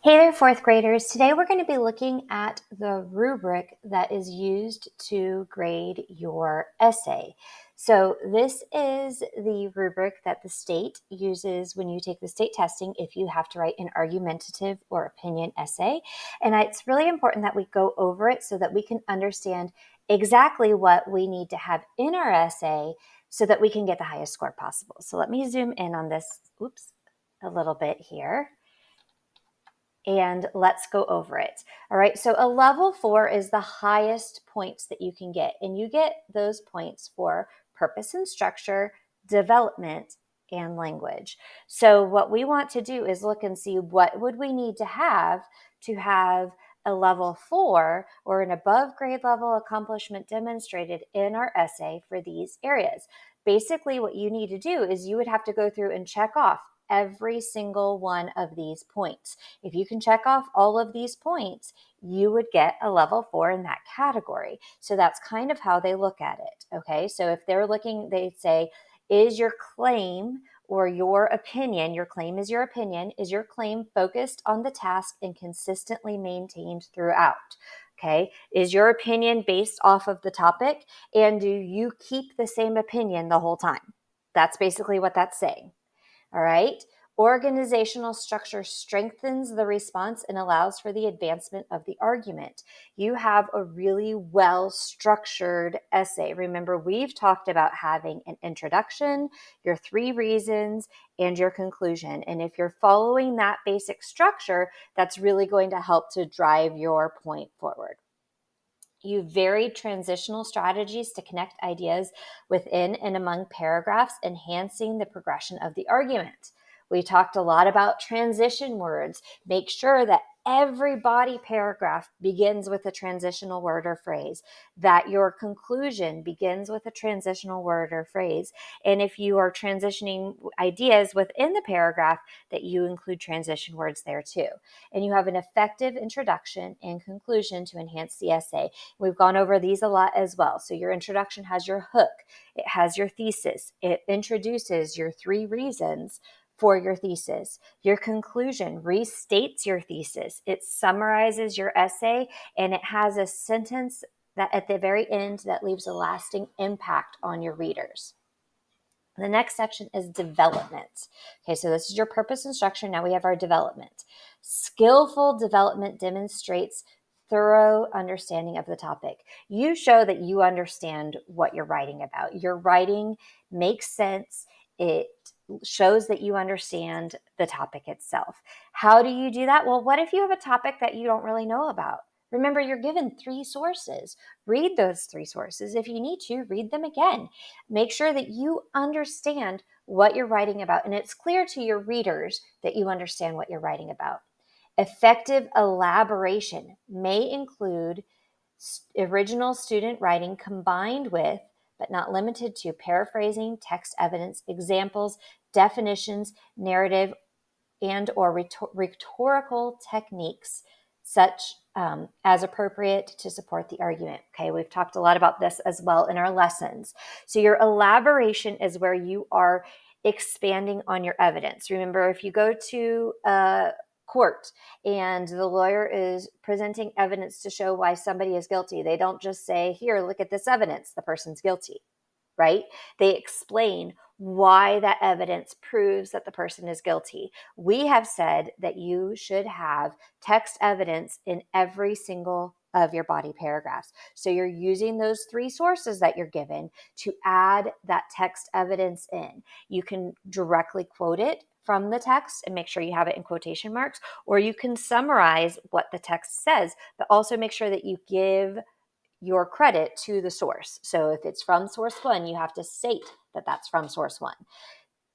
Hey there, fourth graders. Today we're going to be looking at the rubric that is used to grade your essay. So this is the rubric that the state uses when you take the state testing if you have to write an argumentative or opinion essay. And it's really important that we go over it so that we can understand exactly what we need to have in our essay so that we can get the highest score possible. So let me zoom in on this, a little bit here. And let's go over it. All right, so a level 4 is the highest points that you can get, and you get those points for purpose and structure, development, and language. So what we want to do is look and see what would we need to have a level 4 or an above grade level accomplishment demonstrated in our essay for these areas. Basically, what you need to do is you would have to go through and check off every single one of these points. If you can check off all of these points, you would get a level 4 in that category. So that's kind of how they look at it. Okay. So if they're looking, they say, is your claim or your opinion, your claim is your opinion, is your claim focused on the task and consistently maintained throughout? Okay. Is your opinion based off of the topic? And do you keep the same opinion the whole time? That's basically what that's saying. All right. Organizational structure strengthens the response and allows for the advancement of the argument. You have a really well-structured essay. Remember, we've talked about having an introduction, your 3 reasons, and your conclusion. And if you're following that basic structure, that's really going to help to drive your point forward. You vary transitional strategies to connect ideas within and among paragraphs, enhancing the progression of the argument. We talked a lot about transition words. Make sure that every body paragraph begins with a transitional word or phrase, that your conclusion begins with a transitional word or phrase. And if you are transitioning ideas within the paragraph, that you include transition words there too. And you have an effective introduction and conclusion to enhance the essay. We've gone over these a lot as well. So your introduction has your hook, it has your thesis, it introduces your 3 reasons for your thesis. Your conclusion restates your thesis, it summarizes your essay, and it has a sentence that at the very end that leaves a lasting impact on your readers. The next section is development. Okay, so this is your purpose and structure. Now we have our development. Skillful development demonstrates thorough understanding of the topic. You show that you understand what you're writing about. Your writing makes sense. It shows that you understand the topic itself. How do you do that? Well, what if you have a topic that you don't really know about? Remember, you're given 3 sources. Read those 3 sources. If you need to, read them again. Make sure that you understand what you're writing about, and it's clear to your readers that you understand what you're writing about. Effective elaboration may include original student writing combined with, but not limited to, paraphrasing, text evidence, examples, definitions, narrative, and or rhetorical techniques such as appropriate to support the argument. Okay, we've talked a lot about this as well in our lessons. So your elaboration is where you are expanding on your evidence. Remember, if you go to a court and the lawyer is presenting evidence to show why somebody is guilty, they don't just say, here, look at this evidence, the person's guilty, right? They explain why that evidence proves that the person is guilty. We have said that you should have text evidence in every single of your body paragraphs. So you're using those 3 sources that you're given to add that text evidence in. You can directly quote it from the text and make sure you have it in quotation marks, or you can summarize what the text says, but also make sure that you give your credit to the source. So if it's from source 1, you have to state that that's from source 1.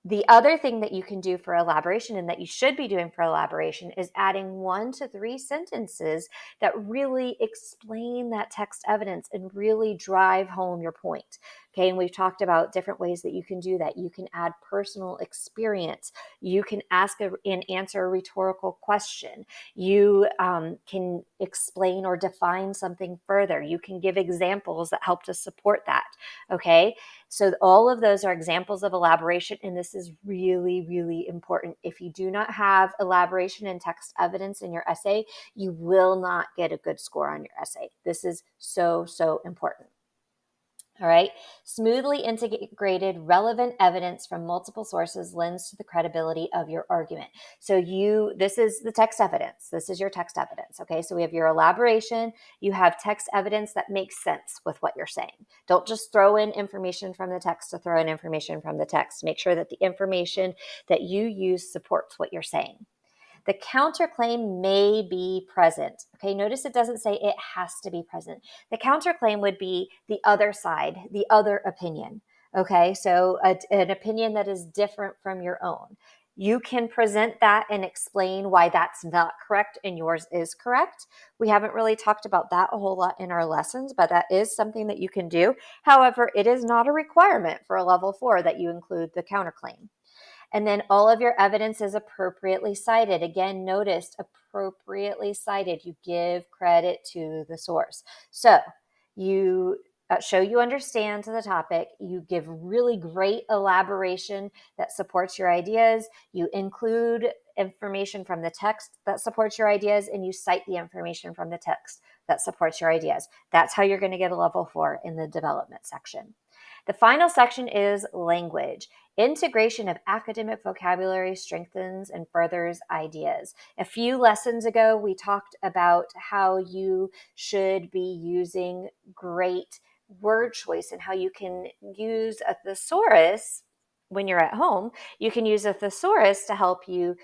The other thing that you can do for elaboration, and that you should be doing for elaboration, is adding 1 to 3 sentences that really explain that text evidence and really drive home your point. Okay, and we've talked about different ways that you can do that. You can add personal experience. You can ask and answer a rhetorical question. You can explain or define something further. You can give examples that help to support that. Okay, so all of those are examples of elaboration, and this is really, really important. If you do not have elaboration and text evidence in your essay, you will not get a good score on your essay. This is so, so important. All right. Smoothly integrated relevant evidence from multiple sources lends to the credibility of your argument. So this is the text evidence. This is your text evidence. Okay. So we have your elaboration. You have text evidence that makes sense with what you're saying. Don't just throw in information from the text to throw in information from the text. Make sure that the information that you use supports what you're saying. The counterclaim may be present. Okay, notice it doesn't say it has to be present. The counterclaim would be the other side, the other opinion. Okay, so an opinion that is different from your own. You can present that and explain why that's not correct and yours is correct. We haven't really talked about that a whole lot in our lessons, but that is something that you can do. However, it is not a requirement for a level 4 that you include the counterclaim. And then all of your evidence is appropriately cited. Again, notice appropriately cited. You give credit to the source. So you show you understand the topic. You give really great elaboration that supports your ideas. You include information from the text that supports your ideas, and you cite the information from the text that supports your ideas. That's how you're going to get a level 4 in the development section. The final section is language. Integration of academic vocabulary strengthens and furthers ideas. A few lessons ago, we talked about how you should be using great word choice and how you can use a thesaurus when you're at home. You can use a thesaurus to help you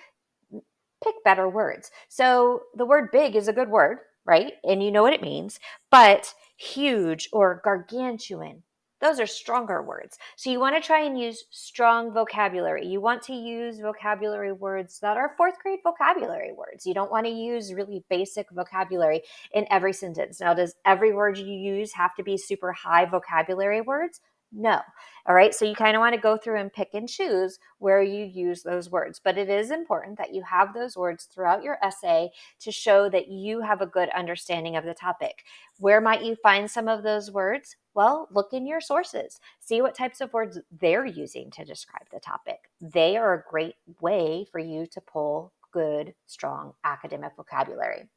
pick better words. So the word big is a good word, right? And you know what it means, but huge or gargantuan, those are stronger words. So you want to try and use strong vocabulary. You want to use vocabulary words that are fourth grade vocabulary words. You don't want to use really basic vocabulary in every sentence. Now, does every word you use have to be super high vocabulary words? No. All right. So you kind of want to go through and pick and choose where you use those words. But it is important that you have those words throughout your essay to show that you have a good understanding of the topic. Where might you find some of those words? Well, look in your sources. See what types of words they're using to describe the topic. They are a great way for you to pull good, strong academic vocabulary.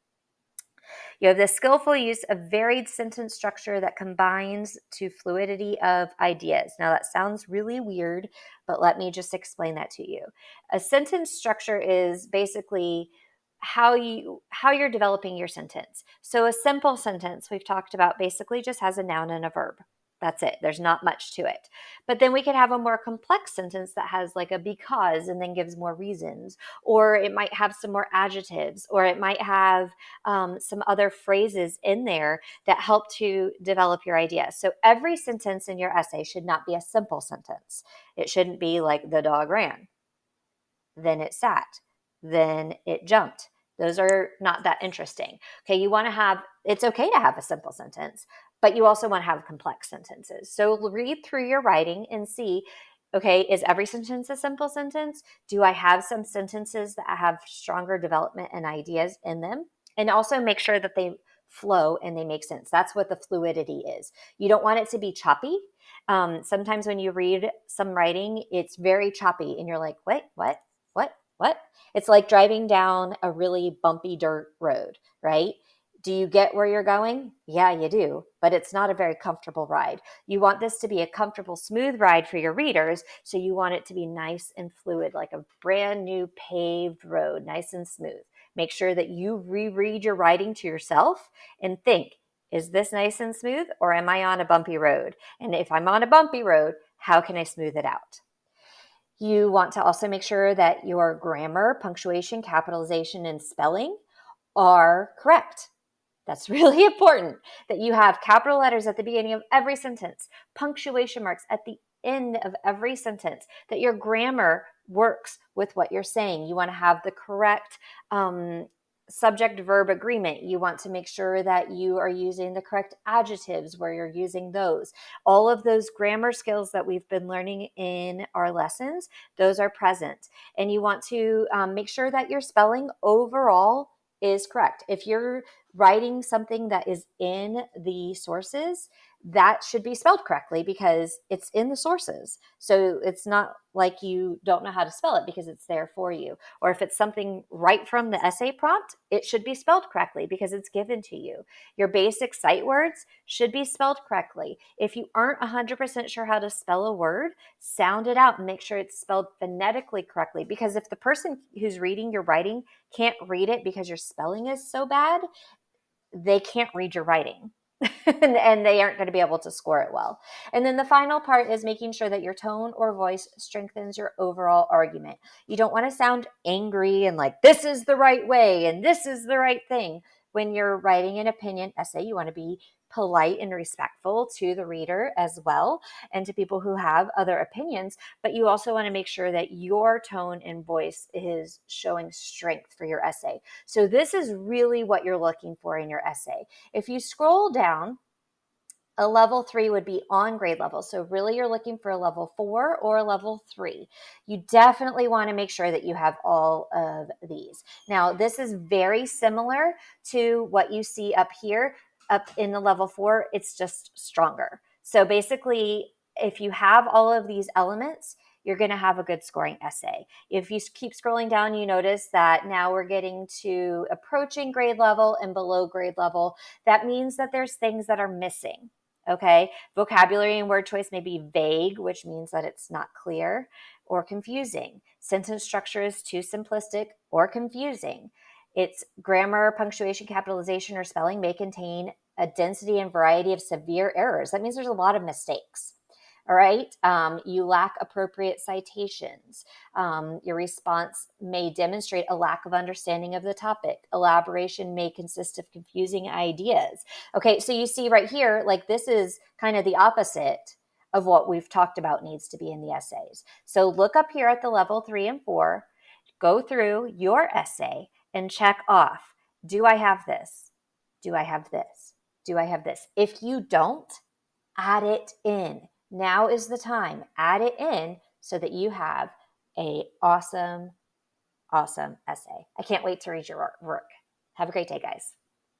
You have the skillful use of varied sentence structure that combines to fluidity of ideas. Now that sounds really weird, but let me just explain that to you. A sentence structure is basically how you're developing your sentence. So a simple sentence we've talked about basically just has a noun and a verb. That's it. There's not much to it. But then we could have a more complex sentence that has like a because and then gives more reasons, or it might have some more adjectives, or it might have some other phrases in there that help to develop your idea. So every sentence in your essay should not be a simple sentence. It shouldn't be like the dog ran, then it sat, then it jumped. Those are not that interesting. Okay, it's okay to have a simple sentence, but you also want to have complex sentences. So read through your writing and see, okay, is every sentence a simple sentence? Do I have some sentences that have stronger development and ideas in them? And also make sure that they flow and they make sense. That's what the fluidity is. You don't want it to be choppy. Sometimes when you read some writing, it's very choppy and you're like, wait, what? What? It's like driving down a really bumpy dirt road, right? Do you get where you're going? Yeah, you do, but it's not a very comfortable ride. You want this to be a comfortable, smooth ride for your readers, so you want it to be nice and fluid, like a brand new paved road, nice and smooth. Make sure that you reread your writing to yourself and think, is this nice and smooth, or am I on a bumpy road? And if I'm on a bumpy road, how can I smooth it out? You want to also make sure that your grammar, punctuation, capitalization, and spelling are correct. That's really important that you have capital letters at the beginning of every sentence, punctuation marks at the end of every sentence, that your grammar works with what you're saying. You want to have the correct subject-verb agreement. You want to make sure that you are using the correct adjectives where you're using those. All of those grammar skills that we've been learning in our lessons, those are present. And you want to make sure that your spelling overall is correct. If you're writing something that is in the sources, that should be spelled correctly because it's in the sources. So it's not like you don't know how to spell it because it's there for you. Or if it's something right from the essay prompt, it should be spelled correctly because it's given to you. Your basic sight words should be spelled correctly. If you aren't 100% sure how to spell a word, sound it out and make sure it's spelled phonetically correctly. Because if the person who's reading your writing can't read it because your spelling is so bad, they can't read your writing. And they aren't going to be able to score it well. And then the final part is making sure that your tone or voice strengthens your overall argument. You don't want to sound angry and like, this is the right way and this is the right thing. When you're writing an opinion essay, you want to be polite and respectful to the reader as well and to people who have other opinions, but you also want to make sure that your tone and voice is showing strength for your essay. So this is really what you're looking for in your essay. If you scroll down, a level 3 would be on grade level. So really you're looking for a level 4 or a level 3. You definitely want to make sure that you have all of these. Now, this is very similar to what you see up here. Up in the level 4, it's just stronger. So basically, if you have all of these elements, you're going to have a good scoring essay. If you keep scrolling down, you notice that now we're getting to approaching grade level and below grade level. That means that there's things that are missing. Okay, vocabulary and word choice may be vague, which means that it's not clear or confusing. Sentence structure is too simplistic or confusing. Its grammar, punctuation, capitalization, or spelling may contain a density and variety of severe errors. That means there's a lot of mistakes. All right. You lack appropriate citations. Your response may demonstrate a lack of understanding of the topic. Elaboration may consist of confusing ideas. Okay. So you see right here, like this is kind of the opposite of what we've talked about needs to be in the essays. So look up here at the level 3 and 4, go through your essay and check off. Do I have this? Do I have this? Do I have this? If you don't, add it in. Now is the time. Add it in so that you have an awesome, awesome essay. I can't wait to read your work. Have a great day, guys.